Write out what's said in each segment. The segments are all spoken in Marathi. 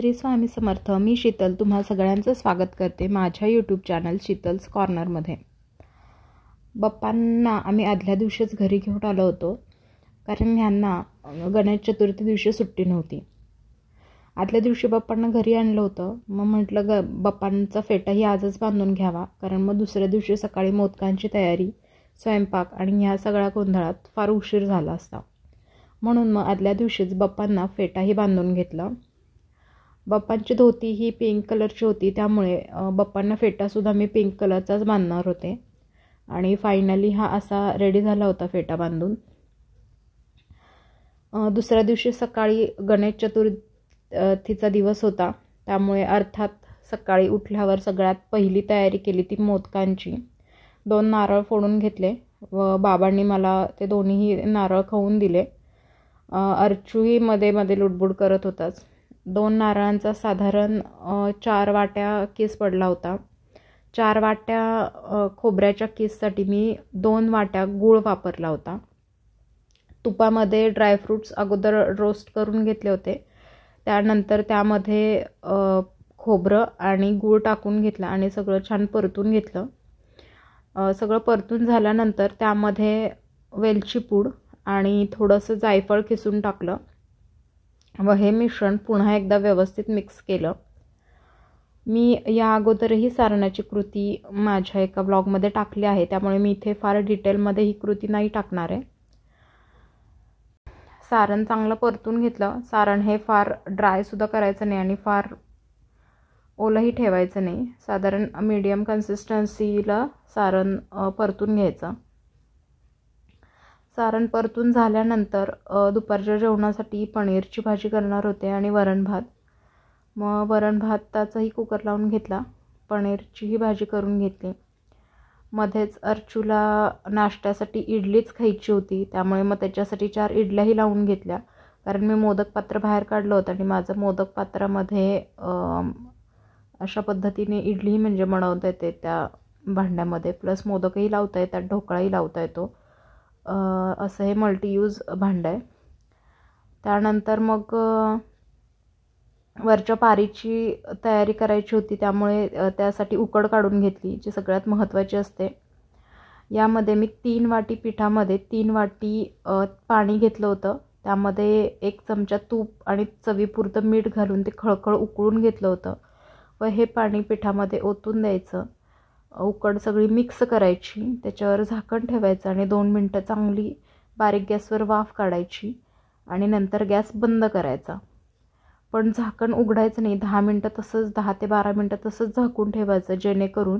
श्री स्वामी समर्थ. मी शीतल तुम्हा सगळ्यांचं स्वागत करते माझ्या यूट्यूब चॅनल शीतल्स कॉर्नरमध्ये. बाप्पांना आम्ही आदल्या दिवशीच घरी घेऊन आलो होतो, कारण ह्यांना गणेश चतुर्थी दिवशी सुट्टी नव्हती. आदल्या दिवशी बाप्पांना घरी आणलं होतं. मग म्हटलं बाप्पांचा फेटाही आजच बांधून घ्यावा, कारण मग दुसऱ्या दिवशी सकाळी मोदकांची तयारी, स्वयंपाक आणि ह्या सगळ्या गोंधळात फार उशीर झाला असता. म्हणून मग आदल्या दिवशीच बाप्पांना फेटाही बांधून घेतला. बाप्पांची धोती ही पिंक कलरची होती, त्यामुळे बाप्पांना फेटासुद्धा मी पिंक कलरचाच बांधणार होते. आणि फायनली हा असा रेडी झाला होता फेटा बांधून. दुसऱ्या दिवशी सकाळी गणेश चतुर्थीचा दिवस होता, त्यामुळे अर्थात सकाळी उठल्यावर सगळ्यात पहिली तयारी केली ती मोदकांची. 2 नारळ फोडून घेतले व बाबांनी मला ते दोन्हीही नारळ खाऊन दिले. अर्चूही मध्ये मध्ये लुडबुड करत होताच. 2 नारळांचा साधारण 4 वाट्या किस पडला होता. 4 वाट्या खोबऱ्याच्या किससाठी मी 2 वाट्या गूळ वापरला होता. तुपामध्ये ड्रायफ्रूट्स अगोदर रोस्ट करून घेतले होते. त्यानंतर त्यामध्ये खोबरं आणि गूळ टाकून घेतला आणि सगळं छान परतून घेतलं. सगळं परतून झाल्यानंतर त्यामध्ये वेलची पूड आणि थोडंसं जायफळ किसून टाकलं व हे मिश्रण पुन्हा एकदा व्यवस्थित मिक्स केलं. मी या अगोदरही सारणाची कृती माझ्या एका ब्लॉगमध्ये टाकली आहे, त्यामुळे मी इथे फार डिटेलमध्ये ही कृती नाही टाकणार आहे. सारण चांगलं परतून घेतलं. सारण हे फार ड्रायसुद्धा करायचं नाही आणि फार ओलंही ठेवायचं नाही. साधारण मीडियम कन्सिस्टन्सीला सारण परतून घ्यायचं. सारण परतून झाल्यानंतर दुपारच्या जेवणासाठी पनीरची भाजी करणार होते आणि वरण भात. मग वरण भाताचाही कुकर लावून घेतला. पनीरचीही भाजी करून घेतली. मध्येच अर्चूला नाश्त्यासाठी इडलीच खायची होती, त्यामुळे मग त्याच्यासाठी 4 इडल्याही लावून घेतल्या. कारण मी मोदक पात्र बाहेर काढलं होतं आणि माझं मोदक पात्रामध्ये अशा पद्धतीने इडली म्हणजे बनवता येते त्या भांड्यामध्ये, प्लस मोदकही लावता येतात, ढोकळाही लावता येतो. असं हे मल्टीयूज भांडं आहे. त्यानंतर मग वरच्या पारीची तयारी करायची होती, त्यामुळे त्यासाठी उकड काढून घेतली, जी सगळ्यात महत्त्वाची असते. यामध्ये मी 3 वाटी पिठामध्ये 3 वाटी पाणी घेतलं होतं. त्यामध्ये 1 चमचा तूप आणि चवीपुरतं मीठ घालून ते खळखळ उकळून घेतलं होतं व हे पाणी पिठामध्ये ओतून द्यायचं. उकड सगळी मिक्स करायची, त्याच्यावर झाकण ठेवायचं आणि 2 मिनटं चांगली बारीक गॅसवर वाफ काढायची आणि नंतर गॅस बंद करायचा. पण झाकण उघडायचं नाही. 10 मिनटं तसंच 10 ते 12 मिनटं तसंच झाकून ठेवायचं, जेणेकरून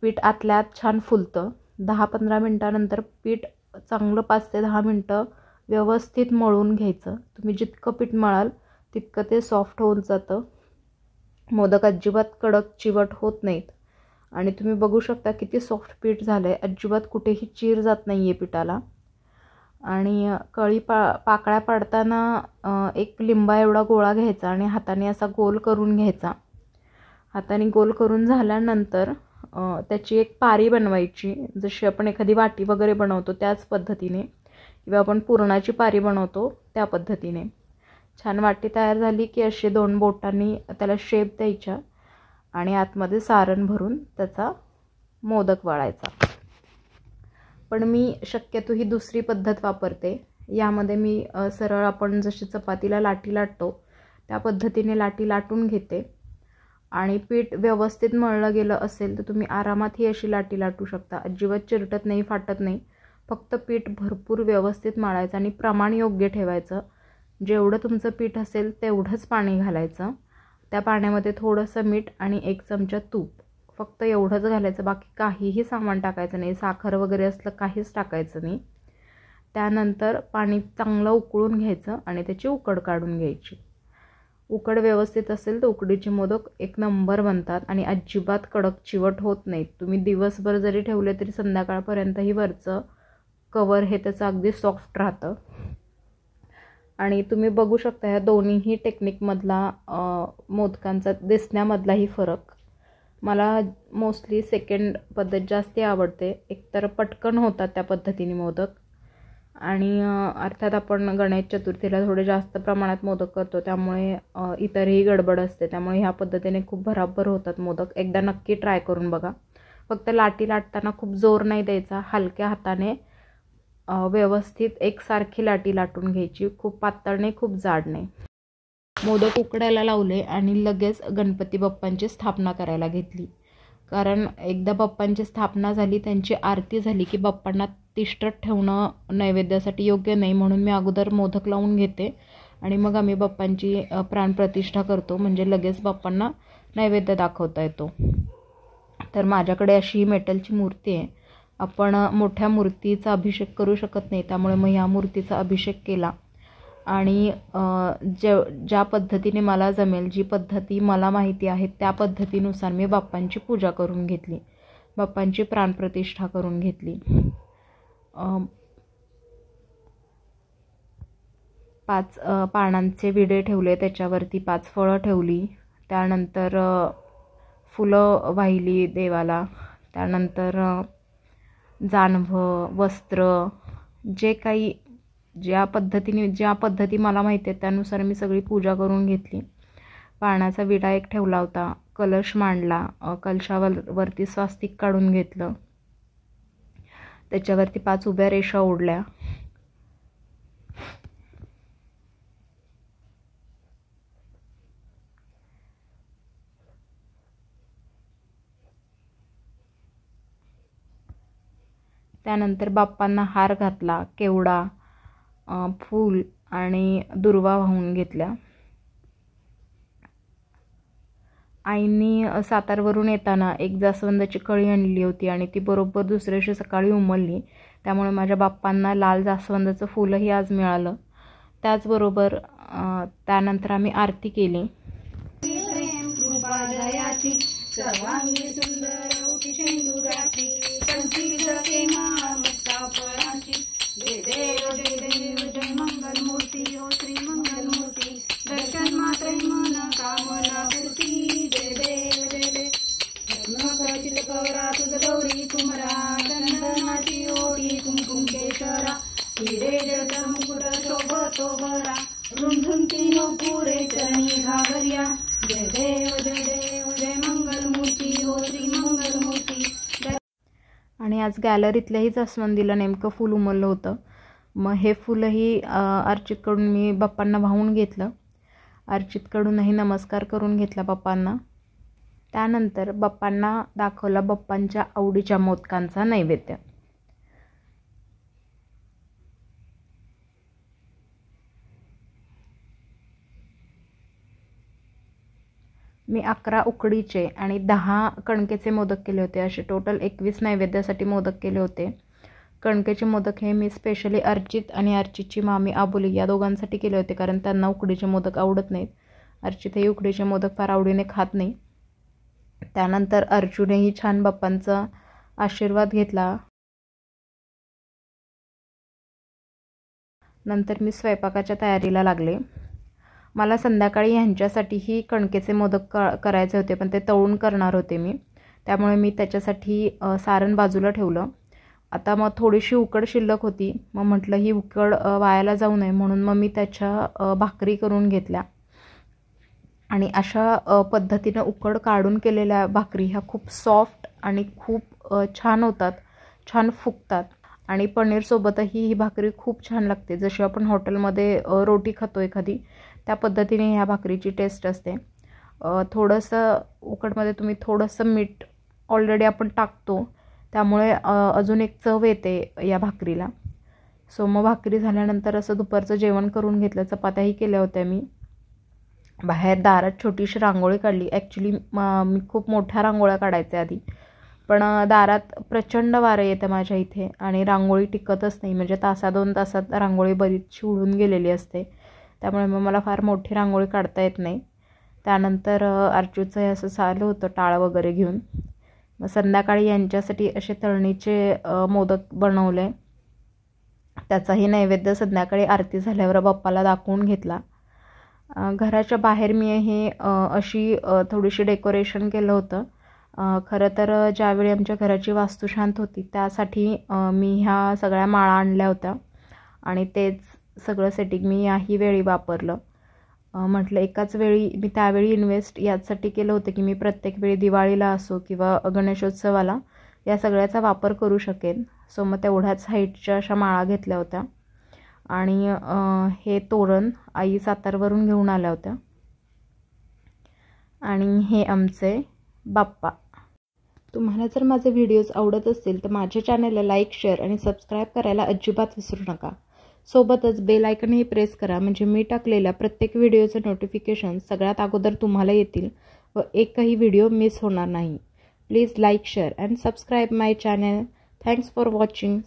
पीठ आतल्या आत छान फुलतं. 10-15 मिनटानंतर पीठ चांगलं 5 ते 10 मिनटं व्यवस्थित मळून घ्यायचं. तुम्ही जितकं पीठ मळाल तितकं ते सॉफ्ट होऊन जातं. मोदक अजिबात कडक चिवट होत नाहीत आणि तुम्ही बघू शकता किती सॉफ्ट पीठ झालं आहे. अजिबात कुठेही चीर जात नाही आहे पिठाला. आणि कळी पाकळ्या पाडताना 1 लिंबा एवढा गोळा घ्यायचा आणि हाताने असा गोल करून घ्यायचा. हाताने गोल करून झाल्यानंतर त्याची एक पारी बनवायची, जशी आपण एखादी वाटी वगैरे बनवतो त्याच पद्धतीने, किंवा आपण पुरणाची पारी बनवतो त्या पद्धतीने. छान वाटी तयार झाली की अशी 2 बोटांनी त्याला शेप द्यायच्या आणि आतमध्ये सारण भरून त्याचा मोदक वळायचा. पण मी शक्यतो ही दुसरी पद्धत वापरते. यामध्ये मी सरळ आपण जशी चपातीला लाटी लाटतो त्या पद्धतीने लाटी लाटून घेते आणि पीठ व्यवस्थित मळलं गेलं असेल तर तुम्ही आरामात ही अशी लाटी लाटू शकता. अजिबात चिरटत नाही, फाटत नाही. फक्त पीठ भरपूर व्यवस्थित मळायचं आणि प्रमाण योग्य ठेवायचं. जेवढं तुमचं पीठ असेल तेवढंच पाणी घालायचं. त्या पाण्यामध्ये थोडंसं मीठ आणि 1 चमचा तूप, फक्त एवढंच घालायचं. बाकी काहीही सामान टाकायचं नाही. साखर वगैरे असलं काहीच टाकायचं नाही. त्यानंतर पाणी चांगलं उकळून घ्यायचं आणि त्याची उकड काढून घ्यायची. उकड व्यवस्थित असेल तर उकडीचे मोदक 1 नंबर बनतात आणि अजिबात कडक चिवट होत नाहीत. तुम्ही दिवसभर जरी ठेवले तरी संध्याकाळपर्यंतही वरचं कवर हे त्याचं अगदी सॉफ्ट राहतं. आणि तुम्ही बघू शकता ह्या दोन्हीही टेक्निकमधला मोदकांचा दिसण्यामधलाही फरक. मला मोस्टली सेकंड पद्धत जास्त आवडते. एकतर पटकन होतात त्या पद्धतीने मोदक आणि अर्थात आपण गणेश चतुर्थीला थोडे जास्त प्रमाणात मोदक करतो, त्यामुळे इतरही गडबड असते. त्यामुळे ह्या पद्धतीने खूप भराभर होतात मोदक. एकदा नक्की ट्राय करून बघा. फक्त लाटी लाटताना खूप जोर नाही द्यायचा, हलक्या हाताने व्यवस्थित एकसारखी लाटी लाटून घ्यायची. खूप पातळ नाही, खूप जाड नाही. मोदक उकडायला लावले आणि लगेच गणपती बाप्पांची स्थापना करायला घेतली. कारण एकदा बाप्पांची स्थापना झाली, त्यांची आरती झाली की बाप्पांना तिष्ठत ठेवणं नैवेद्यासाठी योग्य नाही, म्हणून मी अगोदर मोदक लावून घेते आणि मग आम्ही बाप्पांची प्राणप्रतिष्ठा करतो, म्हणजे लगेच बाप्पांना नैवेद्य दाखवता येतो. तर माझ्याकडे अशी मेटलची मूर्ती आहे. आपण मोठ्या मूर्तीचा अभिषेक करू शकत नाही, त्यामुळे मग ह्या मूर्तीचा अभिषेक केला आणि ज्या पद्धतीने मला जमेल, जी पद्धती मला माहिती आहे त्या पद्धतीनुसार मी बाप्पांची पूजा करून घेतली, बाप्पांची प्राणप्रतिष्ठा करून घेतली. 5 पानांचे विडे ठेवले, त्याच्यावरती 5 फळं ठेवली, त्यानंतर फुलं वाहिली देवाला, त्यानंतर जानवं, वस्त्र, जे काही ज्या पद्धती मला माहिती आहे त्यानुसार मी सगळी पूजा करून घेतली. पानाचा विडा एक ठेवला होता, कलश मांडला, कलशावरती स्वास्तिक काढून घेतलं, त्याच्यावरती 5 उभ्या रेषा ओढल्या. त्यानंतर बाप्पांना हार घातला, केवडा, फूल आणि दुर्वा वाहून घेतल्या. आईंनी सातारवरून येताना एक जास्वंदाची कळी आणली होती आणि ती बरोबर दुसऱ्या दिवशी सकाळी उमलली, त्यामुळे माझ्या बाप्पांना लाल जास्वंदाचं फुलंही आज मिळालं. त्याचबरोबर त्यानंतर आम्ही आरती केली. आणि आज गॅलरीतल्याही जास्वंदीला नेमकं फूल उमललं होतं. मग हे फुलंही अर्चितकडून मी बाप्पांना वाहून घेतलं. अर्चितकडूनही नमस्कार करून घेतला बाप्पांना. त्यानंतर बाप्पांना दाखवला बाप्पांच्या आवडीच्या मोदकांचा नैवेद्य. मी 11 उकडीचे आणि 10 कणकेचे मोदक केले होते. असे टोटल 21 नैवेद्यासाठी मोदक केले होते. कणकेचे मोदक हे मी स्पेशली अर्चित आणि अर्चितची मामी आबोली या दोघांसाठी केले होते, कारण त्यांना उकडीचे मोदक आवडत नाहीत. अर्चित हे उकडीचे मोदक फार आवडीने खात नाही. त्यानंतर अर्जुनही छान बाप्पांचा आशीर्वाद घेतला. नंतर मी स्वयंपाकाच्या तयारीला लागले. मला संध्याकाळी ह्यांच्यासाठीही कणकेचे मोदक करायचे होते, पण ते तळून करणार होते मी, त्यामुळे मी त्याच्यासाठी सारण बाजूला ठेवलं. आता मग थोडीशी उकड शिल्लक होती, मग म्हटलं ही उकड वायाला जाऊ नये म्हणून मग मी त्याच्या भाकरी करून घेतल्या. आणि अशा पद्धतीनं उकड काढून केलेल्या भाकरी ह्या खूप सॉफ्ट आणि खूप छान होतात, छान फुगतात. आणि पनीरसोबतही ही भाकरी खूप छान लागते. जशी आपण हॉटेलमध्ये रोटी खातो एखादी, त्या पद्धतीने ह्या भाकरीची टेस्ट असते. थोडंसं उकडमध्ये तुम्ही थोडंसं मीठ ऑलरेडी आपण टाकतो, त्यामुळे अजून एक चव येते या भाकरीला. सो मग भाकरी झाल्यानंतर असं दुपारचं जेवण करून घेतलं. चपात्याही केल्या होत्या मी. बाहेर दारात छोटीशी रांगोळी काढली. ॲक्च्युली मी खूप मोठ्या रांगोळ्या काढायच्या आधी, पण दारात प्रचंड वारं येतं माझ्या इथे आणि रांगोळी टिकतच नाही, म्हणजे 1-2 तासात रांगोळी बरीचशी उडून गेलेली असते, त्यामुळे मग मला फार मोठी रांगोळी काढता येत नाही. त्यानंतर अर्जुचं हे असं चालू होतं टाळ वगैरे घेऊन. मग संध्याकाळी यांच्यासाठी असे तळणीचे मोदक बनवले. त्याचाही नैवेद्य संध्याकाळी आरती झाल्यावर बाप्पाला दाखवून घेतला. घराच्या बाहेर मी हे अशी थोडीशी डेकोरेशन केलं होतं. खरं तर ज्यावेळी आमच्या घराची वास्तू शांत होती त्यासाठी मी ह्या सगळ्या माळा आणल्या होत्या आणि तेच सगळं सेटिंग मी याही वेळी वापरलं. म्हटलं एकाच वेळी मी त्यावेळी इन्व्हेस्ट यासाठी केलं होतं की मी प्रत्येक वेळी दिवाळीला असो किंवा गणेशोत्सवाला या सगळ्याचा वापर करू शकेन. सो मग तेवढ्याच हाईटच्या अशा माळा घेतल्या होत्या आणि हे तोरण आई सातारवरून घेऊन आल्या होत्या. आणि हे आमचे बाप्पा. तुम्हाला जर माझे व्हिडिओज आवडत असतील तर माझ्या चॅनलला लाईक, शेअर आणि सबस्क्राईब करायला अजिबात विसरू नका. सोबतच बेल आयकनही प्रेस करा म्हणजे मी टाकलेल्या प्रत्येक व्हिडिओचं नोटिफिकेशन सगळ्यात अगोदर तुम्हाला येतील व एकही व्हिडिओ मिस होणार नाही. Please like, share and subscribe my channel. Thanks for watching.